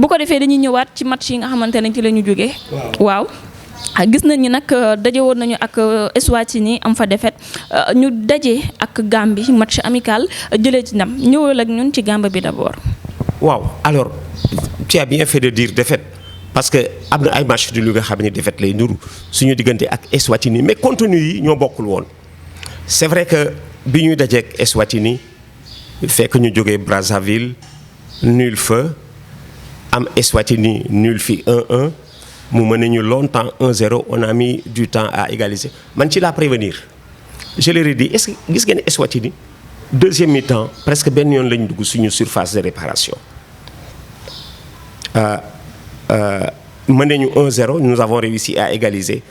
bu ko defee dañuy ñëwaat ci match yi nga xamante ne ci la ñu jógee. waaw gis nañ ni nag daje woon nañu ak Eswatini am fa défaite ñu daje ak Gambie match amical jëlee ci ndam ñëwal ak ñun ci Gambie bi d'abord. waaw alors tu as bien fait de dire défaite parce que am na ay match du lu nga xam ne défaite lay nuru suñu diggante ak Eswatini mais contenu yi ñoo bokkul woon c'est vrai que bi ñuy dajeek Eswatini fekk ñu jógee Brazzaville nul fa am Eswatini nul fi 1-1 mu mené ñu longtemps 1-0 on a mis du temps à égaliser man ci laa prévenir je leur ai dit est-ce que gis ngeen Eswatini deuxième mi-temps presque benn yoon lañ dugg suñu surface de réparation mené ñu 1-0 nous avons réussi à égaliser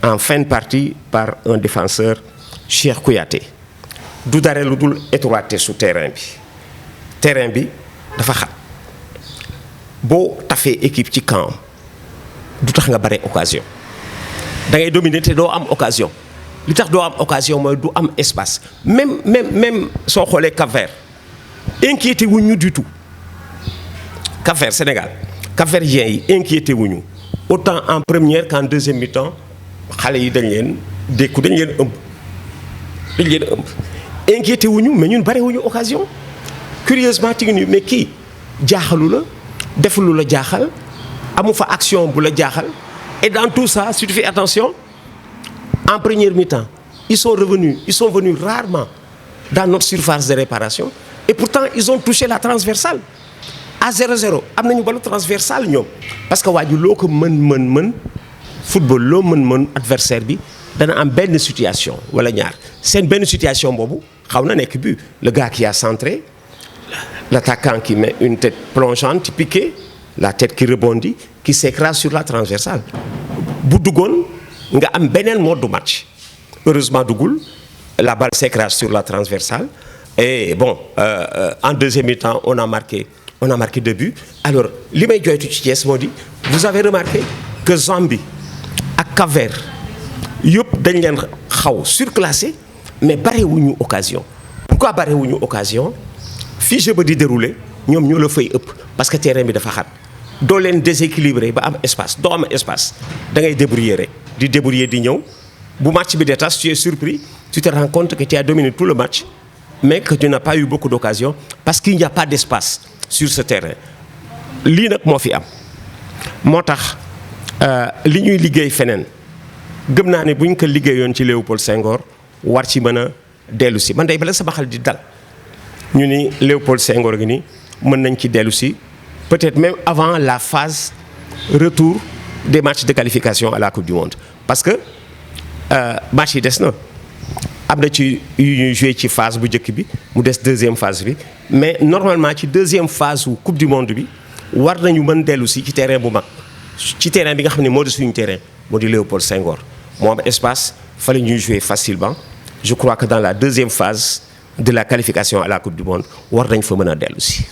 en fin de partie par un défenseur Cheikh Kouyaté du dara lu dul étroité su terrain bi dafa xat boo tafee équipe ci camp du tax nga bare occasion da ngay dominer te doo am occasion li tax doo am occasion mooy du am espace même soo xoolee Cap-Vert inquiété wuñu du tout Cap-Vert Sénégal Cap-Verdiens yi inquiété wuñu autant en première qu'en deuxième mi-temps xale yi dañ leen dékku dañ leen ëmb inquiété wuñu mais ñun bare wuñu occasion curieusement ti ngi mais kii jaaxalu la defulu la jaaxal amu fa action bu la jaaxal et dans tout ça si tu fais attention en première mi-temps ils sont venus rarement dans notre surface de réparation et pourtant ils ont touché la transversale à 0-0 am nañu balu transversale ñoom parce que waa ji loo ko mën football loo mën adversaire bi dana am benn situation wala ñaar seen benn situation boobu xaw na nekk but le gars qui a centré l'attaquant qui met une tête plongeante piquée la tête qui rebondit qui s'écrase sur la transversale bu duggoon nga am beneen mode du match heureusement duggul la balle s'écrase sur la transversale et bon en deuxième mi-temps on a marqué 2 buts alors li may joytu ci Thiès moo di vous avez remarqué que Zambie ak Cap-Vert yëpp dañ leen xaw surclassé mais barewuñu occasion pourquoi barewuñu occasion fii jeu ba di dérouler ñoom ñoo la fay ëpp parce que terrain bi dafa xat doo leen déséquilibré ba am espace doo am espace da ngay débrouiller rek di débrouiller di ñëw bu match bi détache tu es surpris tu te rends compte que tu as dominé tout le match mais que tu n'as pas eu beaucoup d'occasions parce qu'il n'y a pas d'espace sur ce terrain lii nag moo fi am moo tax li ñuy liggéey feneen gëm naa ne bu ñu ko liggéeyoon ci Léopold Senghor war ci mën a dellu si man day bala sama xel di dal ñu ni Léopold Senghor gi ni mën nañ ci dellu si peut-être même avant la phase retour des matchs de qualification à la Coupe du Monde parce que match yi des na am na ci yu ñuy joué ci phase bu njëkk bi mu des deuxième phase bi mais normalement ci deuxième phase wu Coupe du Monde bi war nañu mën dellu si ci terrain bu mag ci terrain bi nga xam ne moo di suñu terrain moo di Léopold Senghor moo am espace fa la ñuy jouer facilement je crois que dans la deuxième phase de la qualification à la Coupe du Monde war nañ fa mën a dellu si.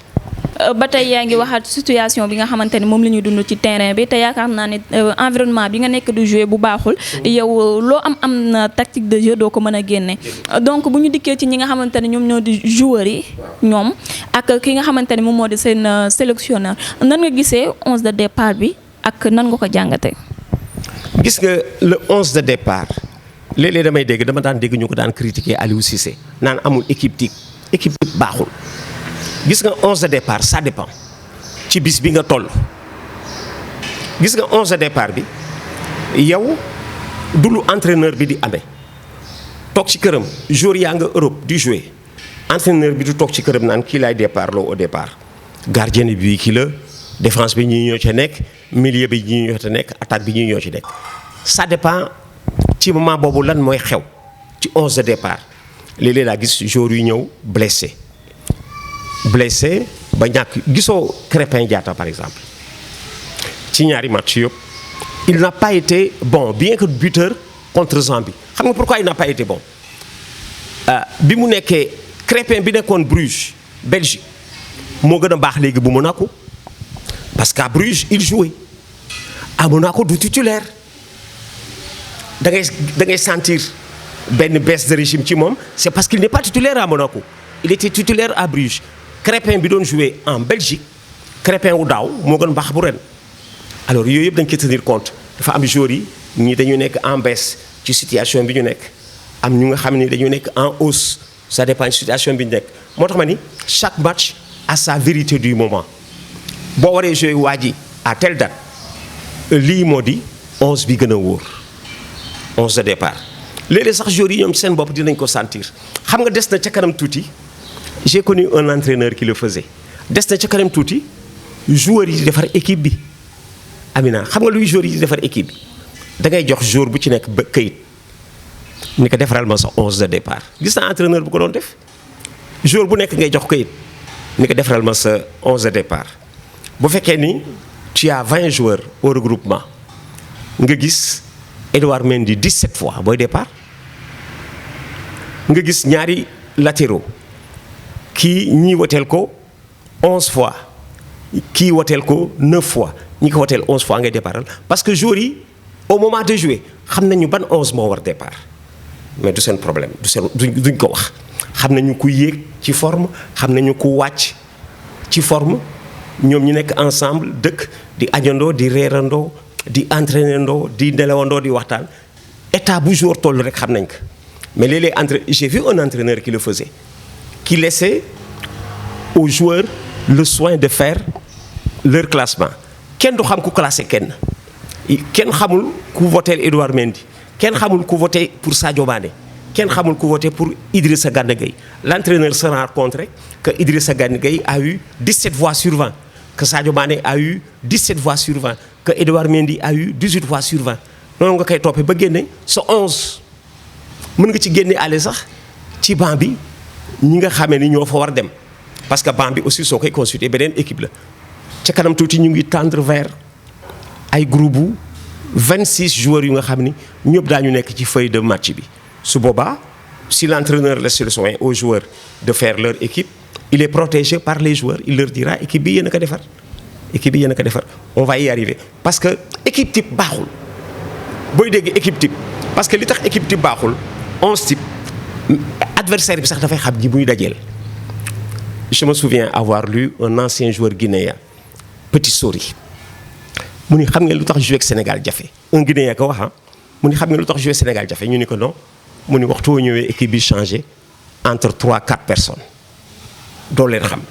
ba tey yaa ngi waxaat situation bi nga xamante ne moom la ñuy dund ci terrain bi te yaakaar naa ne environnement bi nga nekk du jouer bu baaxul yow loo am na tactique de jeu doo ko mën a génne donc bu ñu dikkee ci ñi nga xamante ne ñoom ñoo di joueurs yi ñoom ak ki nga xamante ne moom moo di seen sélectionneur nan nga gisee 11 de départ bi ak nan nga ko jàngatee. gis nga le 11 de départ léeg-léeg dama daan dégg ñu ko daan critiquer Aliou Cissé naan amul équipe type baaxul. gis nga 11 de départ ça dépend ci bis bi nga toll gis nga 11 de départ bi yow du lu entraîneur bi di amee toog ci këram jour yaa nga Europe di jouer entraîneur bi du toog ci këram naan kii laay départ loo au départ gardien bi kii la défense bi ñii ñoo ci nekk milieu bi ñii ñoo ci nekk attaque bi ñii ñoo ci nekk ça dépend ci moment boobu lan mooy xew ci 11 de départ léeg-léeg laa gis jour yu ñëw blessé ba ñàkk gisoo Crépin Diatta par exemple ci ñaari match yëpp il n'a pas été bon bien que buteur contre Zambie xam nga pourquoi il n'a pas été bon bi mu nekkee Crépin bi nekkoon Bruges Belgique moo gën a baax léegi bu Monaco parce qu'à Bruges il jouait à Monaco du titulaire da ngay sentir benn baisse de régime ci moom c'est parce qu'il n'est pas titulaire à Monaco il était titulaire à Bruges Crépin bi doon jouer en Belgique Crépin wu daaw moo gën baax bu ren alors yooyu yëpp dañ koy tenir compte dafa am joueurs yi ñii dañu nekk en baisse ci situation bi ñu nekk am ñu nga xam ni dañu nekk en hausse ça dépend ci situation bi ñu nekk moo tax ma ni chaque match a sa vérité du moment boo waree jouer waa ji à telle date lii moo di 11 bi gën a wóor 11 de départ léeg-léeg sax joueurs yi ñoom seen bopp dinañ ko sentir xam nga des na ca kanam tuuti j'ai connu un entraîneur qui le faisait des na ca kanam tuuti joueurs yi di defar équipe bi Amina xam nga luy joueurs yi di defar équipe bi da ngay jox joueur bu ci nekk ba këyit ni ko defaral ma sa 11 de départ gis naa entraîneur bu ko doon def joueur bu nekk ngay jox këyit ni ko defaral ma sa 11 de départ bu fekkee ni tu as 20 joueurs au regroupement nga gis Edouard Mendy 17 fois booy départ nga gis ñaari latéraux kii ñii woteel ko 11 fois kii woteel ko 9 fois ñi ko woteel 11 fois ngay départal parce que joueurs yi au moment de jouer xam nañu ban 11 moo war départ mais du seen problème duñ ko wax xam nañu ku yéeg ci forme xam nañu ku wàcc ci forme ñoom ñu nekk ensemble dëkk di añandoo di reerandoo di entraînandoo di nelawandoo di waxtaan état bu joueur toll rek xam nañ ko mais léeg-léeg j'ai vu un entraîneur qui le faisait qui laissait aux joueurs le soin de faire leur classement kenn du xam ku classé kenn xamul ku voté Edouard Mendy kenn xamul ku voté pour Sadio Mané kenn xamul ku voté pour Idrissa Gana Gueye l'entraîneur se rend compte rek que Idrissa Gana Gueye a eu 17 voix sur 20 que Sadio Mané a eu 17 voix sur 20 que Edouard Mendy a eu 18 voix sur 20 noonu nga koy toppee ba génne sa 11 mën nga ci génne ale sax ci banc bi ñi nga xamee ni ñoo fa war dem parce que banc bi aussi soo koy consulter beneen équipe la ca kanam tuuti ñu ngi tendre vers ay groupe bu 26 joueurs yu nga xam ni ñëpp daañu nekk ci feuille de match bi su boobaa si l'entraîneur laisse le soin aux joueurs de faire leur équipe il est protégé par les joueurs il leur dira équipe bi yéen a ko defar équipe bi yéen a ko defar on va y arriver parce que équipe type baaxul booy dégg équipe type parce que li tax équipe type baaxul 11 type adversaire bi sax dafay xam ji muy dajeel. Je me souviens avoir lu un ancien joueur guinéen Petit Sori mu ni xam ngeen lu tax jouer ak Sénégal jafe un Guinéen ko wax mu ni xam ngeen lu tax jouer Sénégal jafe ñu ni ko non mu ni waxtu woo ñëwee équipe bi changé entre 3-4 personnes doo leen xam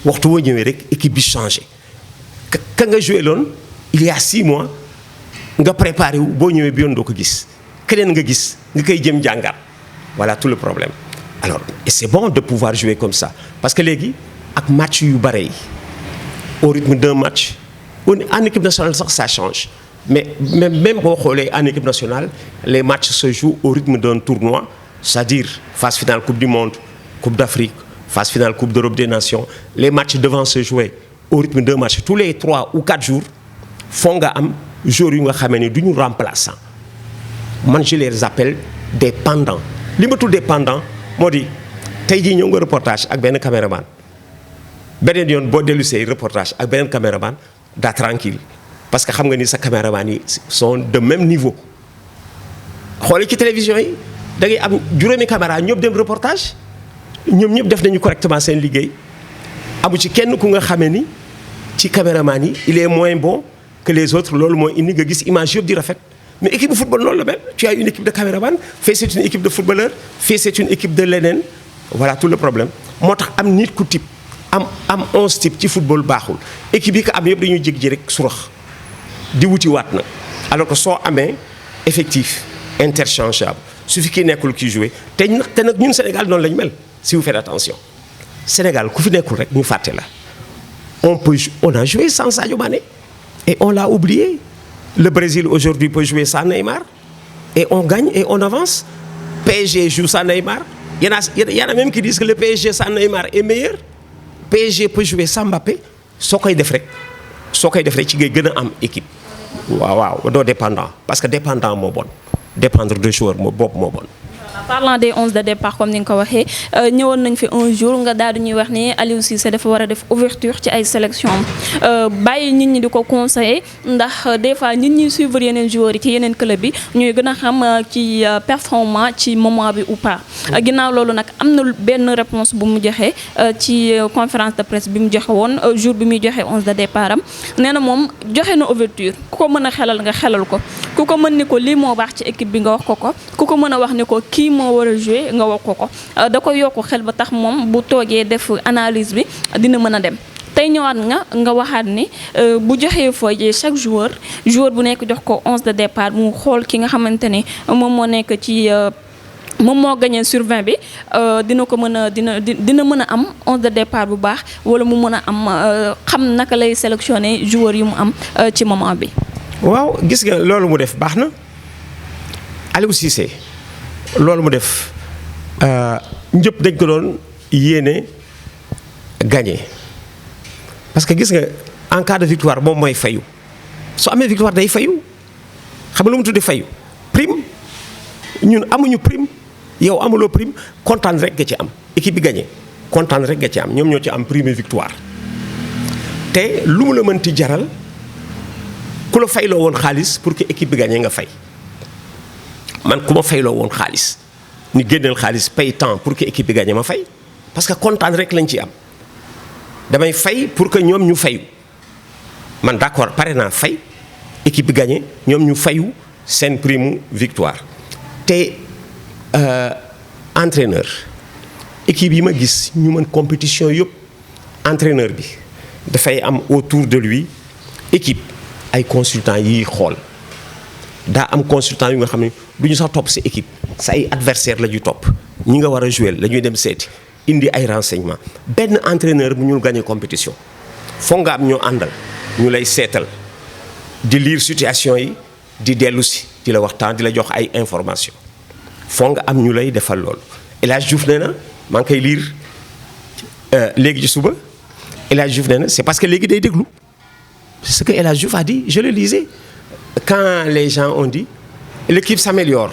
waxtu woo ñëwee rek équipe bi changé ka nga joué loon il y a 6 mois nga préparé wu boo ñëwee bi yoon doo ko gis keneen nga gis nga koy jëm jàngat voilà tout le problème. Alors et c'est bon de pouvoir jouer comme ça parce que léegi ak match yu bare yi au rythme d'un match en équipe nationale sax ça change mais même boo xoolee en équipe nationale les matchs se jouent au rythme d'un tournoi c'est-à-dire phase finale coupe du monde coupe d'Afrique phase finale coupe d'Europe des nations les matchs devant se jouer au rythme d'un match tous les 3 ou 4 jours foo nga am joueurs yu nga xamee ni du ñu remplaçant man je les appelle des pendants li ma tuddee pendant moo di tey jii ñëw nga reportage ak benn caméraman beneen yoon boo dellusee reportage ak beneen caméraman daa tranquille parce que xam nga ni sa caméraman yi sont de même niveau xoole ci télévision yi da ngay am juróomi caméra ñëpp dem reportage ñoom ñëpp def nañu correctement seen liggéey amu ci kenn ku nga xamee ni ci caméraman yi il est moins bon que les autres loolu mooy indi nga gis image yëpp di rafet mais équipe de football noonu la mel tu as une équipe de caméraman fii c'est une équipe de footballeur fii c'est une équipe de leneen voilà tout le problème moo tax am nit ku type am 11 type ci football baaxul équipe yi ko am yëpp dañuy jég ji rek surax di wuti waat na alors que soo amee effectif interchangeable su fi kii nekkul kii joué te nag ñun Sénégal noonu la ñu mel si vous faites attention Sénégal ku fi nekkul rek ñu fàtte la on a joué sans Sadio Mané et on l'a oublié. Le Brésil aujourd'hui peut jouer sans Neymar et on gagne et on avance. PSG joue sans Neymar. Il y en a même qui disent que le PSG sans Neymar est meilleur. PSG peut jouer sans Mbappé. soo koy def rek ci ngay gën a am équipe. waaw doo dépendant parce que dépendant moo bon dépendre de joueur moo bopp moo bon. parlant des 11 de départ comme ni nga ko waxee ñëwoon nañ fi un jour nga daal di ñuy wax ni Aliou Cissé dafa war a def ouverture ci ay sélection bàyyi nit ñi di ko conseiller ndax des fois nit ñi suivre yeneen joueurs yi ci yeneen club bi ñuy gën a xam ci performant ci moment bi ou pas ginnaaw loolu nag am na benn réponse bu mu joxe ci conférence de presse bi mu joxe woon jour bi muy joxe 11 de départ am nee na moom joxe na ouverture ku ko mën a xelal nga xelal ko ku ko mën ni ko lii moo baax ci équipe bi nga wax ko ku ko mën a wax ni ko kii moo war a jouer nga wax ko da ko yokk xel ba tax moom bu toogee def analyse bi dina mën a dem tey ñëwaat nga waxaat ni bu joxee fooy chaque joueur bu nekk jox ko 11 de départ mu xool ki nga xamante ni moom moo nekk ci moom moo gagné sur 20 bi dina ko mën a dina mën a am 11 de départ bu baax wala mu mën a am xam naka lay sélectionner joueurs yi mu am ci moment bi. waaw gis nga loolu mu def baax na Aliou Cissé loolu mu def ñëpp dañ ko doon yéene gagné parce que gis nga en cas de victoire moom mooy fayu su amee victoire day fayu xam nga lu mu tuddee fayu prime ñun amuñu prime yow amuloo prime kontaan rek nga ci am équipe bi gagné kontaan rek nga ci am ñoom ñoo ci am prime victoire te lu mu la mënti jaral ku la fayloo woon xaalis pour que équipe bi gagné nga fay man ku ma fayloo woon xaalis ni génneel xaalis pay temps pour que équipe bi gagné ma fay parce que kontaan rek lañ ci am damay fay pour que ñoom ñu fayu man d'accord pare naa fay équipe bi gagné ñoom ñu fayu seen prime victoire te entraîneur équipe yi ma gis ñu mën compétition yëpp entraîneur bi dafay am autour de lui équipe ay consultants yiy xool daa am consultants yu nga xam ne du ñu sax topp sa équipe sa ay adversaire la ñuy topp ñi nga war a jouer la ñuy dem seeti indi ay renseignements benn entraîneur bu ñu gagné compétition foog nga am ñoo àndal ñu lay seetal di lire situation yi di dellu si di la waxtaan di la jox ay information foog nga am ñu lay defal loolu El Hadj Diouf nee na maa ngi koy lire léegi ci suba El Hadj Diouf nee na c'est parce que léegi day déglu c'est ce que El Hadj Diouf a dit je le lisais quand les gens ont dit l'équipe s'améliore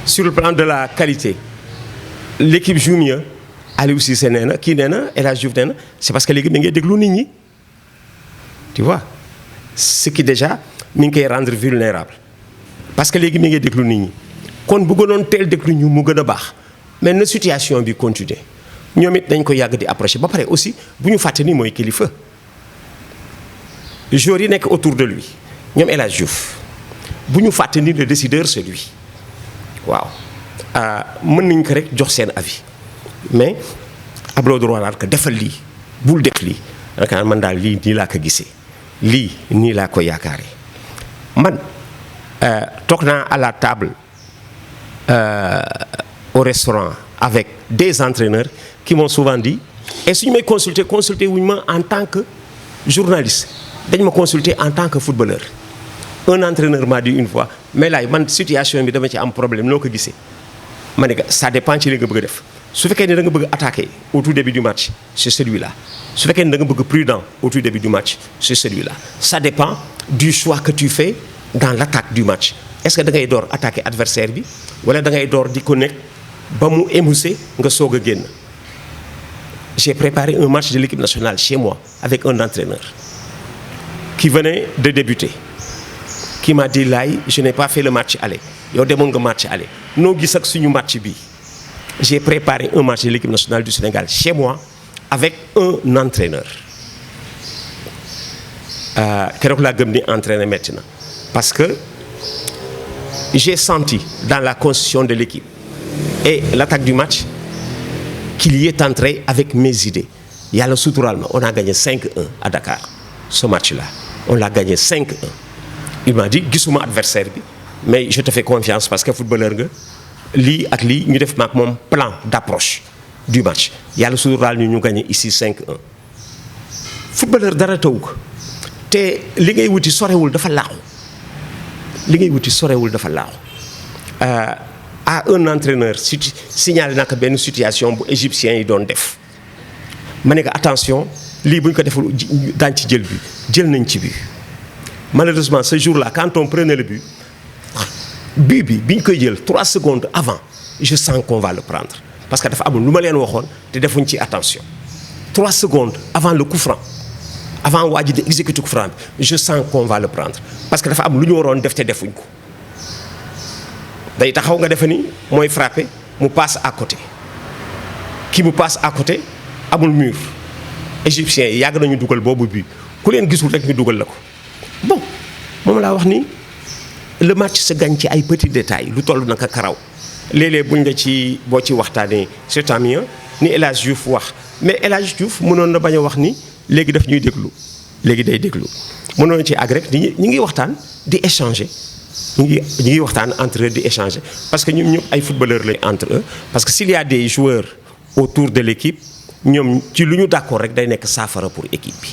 sur le plan de la qualité l'équipe joue mieux Aliou Cissé nee na kii nee na El Hadj Diouf nee na c'est parce que léegi mi ngi déglu nit ñi tu vois ce qui déjà mi ngi koy rendre vulnérable parce que léegi mi ngi déglu nit ñi kon bu gënoon teel déglu ñu mu gën a baax mais na situation bi continuer ñoom it dañ ko yàgg di approcher ba pare aussi bu ñu fàtte ni mooy kilifa joueurs yi nekk autour de lui ñoom El Hadj Diouf bu ñu fàtte ni le décideur c'est lui waaw mën nañ ko rek jox seen avis mais ab loo droit laal ko defal lii bul def lii danga man daal lii nii laa ko gisee lii nii laa ko yaakaaree man toog naa à la table au restaurant avec des entraîneurs qui m'ont souvent dit et suñu may consulter wuñu ma en tant que journaliste dañ ma consulter en tant que footballeur un entraîneur m'a dit une fois mais laay man situation bi dama ci am problème noo ko gisee ma ne ko ça dépend ci li nga bëgg a def su fekkee ne da nga bëgg attaquer au tout début du match c'est celui-là su fekkee ne da nga bëgg prudent au tout début du match c'est celui-là ça dépend du choix que tu fais dans l'attaque du match est-ce que da ngay door attaquer adversaire bi wala da ngay door di ko nekk ba mu émoussé nga soog a génn j'ai préparé un match de l'équipe nationale chez moi avec un entraîneur qui venait de débuter qui m'a dit Laye je n'ai pas fait le match aller yow demoon nga match aller noo gis ak suñu match bi j'ai préparé un match de l'équipe nationale du Sénégal chez moi avec un entraîneur keroog laa gëm ni entraîner metti na parce que j'ai senti dans la construction de l'équipe et l'attaque du match qu'il y est entré avec mes idées yàlla suturaal ma on a gagné 5-1 à Dakar ce match-là on l'a gagné 5-1 il m'a dit gisuma adversaire bi mais je te fais confiance parce que footballeur nga lii ak lii ñu def maak moom plan d'approche du match yàlla suturaal ñu gagné ici 5-1 footballeur dara taw ko te li ngay wuti sorewul dafa laaxu à un entraîneur signalé naa ko benn situation bu égyptien yi doon def ma ne ko attention lii bu ñu ko deful daañ ci jël nañ ci but malheureusement ce jour-là quand on prenait le but bi ñu koy jël 3 secondes avant je sens qu'on va le prendre parce que dafa amul lu ma leen waxoon te defuñ ci attention 3 secondes avant le coup franc avant waa ji di exécuter coup franc bi je sens qu'on va le prendre parce que dafa am lu ñu waroon def te defuñ ko day taxaw nga defe ni mooy frappé mu passe à côté ki mu passe à côté amul mur égyptiens yi yàgg nañu dugal boobu bi ku leen gisul rek ñu dugal la ko bon moom laa wax ni le match se gagne ci ay petits détails lu toll naka karaw léeg-léeg buñ la ci boo ci waxtaanee c'est tant mieux ni El Hadj Diouf wax mais El Hadj Diouf mënoon na bañ a wax ni léegi daf ñuy déglu léegi day déglu mënoon ci àgg rek ñi ngi waxtaan di échanger ñi ngi waxtaan entre eux di échanger parce que ñoom ñëpp ay footballeurs lañ entre eux parce que s'il y a des joueurs autour de l'équipe ñoom ci lu ñu d'accord rek day nekk saafara pour équipe bi